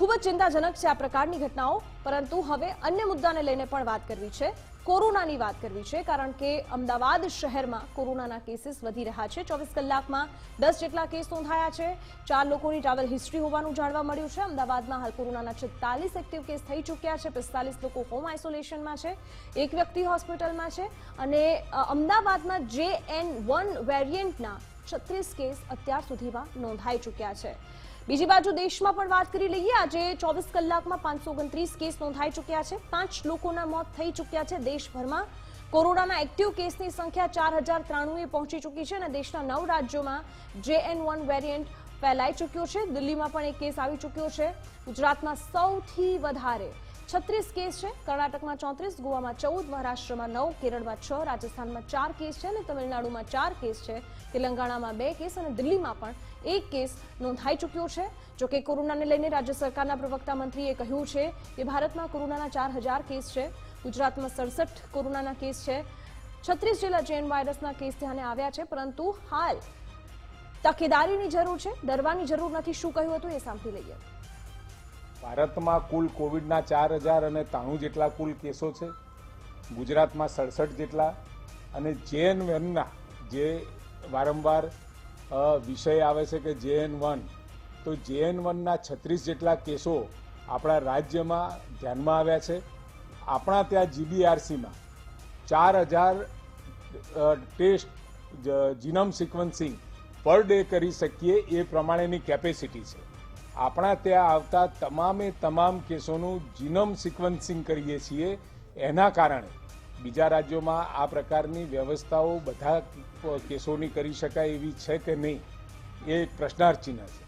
ખૂબ જ ચિંતાજનક છે આ પ્રકારની ઘટનાઓ, પરંતુ હવે અન્ય મુદ્દાને લઈને પણ વાત કરવી છે, કોરોનાની વાત કરવી છે, કારણ કે અમદાવાદ શહેરમાં કોરોનાના કેસીસ વધી રહ્યા છે। 24 કલાકમાં 10 જેટલા કેસ નોંધાયા છે। 4 લોકોની ટ્રાવેલ હિસ્ટ્રી હોવાનું જાણવા મળ્યું છે। અમદાવાદમાં હાલ કોરોનાના 46 એક્ટિવ કેસ થઈ ચૂક્યા છે। 45 લોકો હોમ આઇસોલેશનમાં છે, એક વ્યક્તિ હોસ્પિટલમાં છે અને અમદાવાદમાં JN1 વેરિયન્ટના 36 કેસ અત્યાર સુધીમાં નોંધાઈ ચૂક્યા છે। બીજી બાજુ દેશમાં પણ વાત કરી લઈએ। આજે 24 કલાકમાં 529 કેસ નોંધાઈ ચૂક્યા છે। 5 લોકોના મોત થઈ ચૂક્યા છે। દેશભરમાં કોરોનાના એક્ટિવ કેસની સંખ્યા 4093 પહોંચી ચૂકી છે અને દેશના 9 રાજ્યોમાં JN1 વેરિયન્ટ ફેલાઈ ચૂક્યો છે। દિલ્હીમાં પણ એક કેસ આવી ચૂક્યો છે। ગુજરાતમાં સૌથી વધારે 36 કેસ છે, કર્ણાટકમાં 34, ગોવામાં 14, મહારાષ્ટ્રમાં 9, કેરળમાં 6, રાજસ્થાનમાં 4 કેસ છે અને તમિલનાડુમાં 4 કેસ છે, તેલંગાણામાં 2 કેસ અને દિલ્હીમાં પણ 1 કેસ નોંધાઈ ચૂક્યો છે। જોકે કોરોનાને લઈને રાજ્ય સરકારના પ્રવક્તા મંત્રીએ કહ્યું છે કે ભારતમાં કોરોનાના 4000 કેસ છે, ગુજરાતમાં 67 કોરોનાના કેસ છે, 36 જેટલા JN વાયરસના કેસ ધ્યાને આવ્યા છે, પરંતુ હાલ તકેદારીની જરૂર છે, ડરવાની જરૂર નથી। શું કહ્યું હતું એ સાંભળી લઈએ। ભારતમાં કુલ કોવિડના 4093 જેટલા કુલ કેસો છે, ગુજરાતમાં 67 જેટલા અને JN1ના જે વારંવાર વિષય આવે છે કે JN1, તો JN1ના 36 જેટલા કેસો આપણા રાજ્યમાં ધ્યાનમાં આવ્યા છે। આપણા ત્યાં GBRCમાં 4000 test genome sequencing per day કરી શકીએ એ પ્રમાણેની કેપેસિટી છે। આપણા ત્યાં આવતા તમામ કેસોનું જીનોમ સિક્વન્સિંગ કરીએ છીએ। એના કારણે બીજા રાજ્યોમાં આ પ્રકારની વ્યવસ્થાઓ બધા કેસોની કરી શકાય એવી છે કે નહીં, એ પ્રશ્નાર્થ ચિહ્ન છે।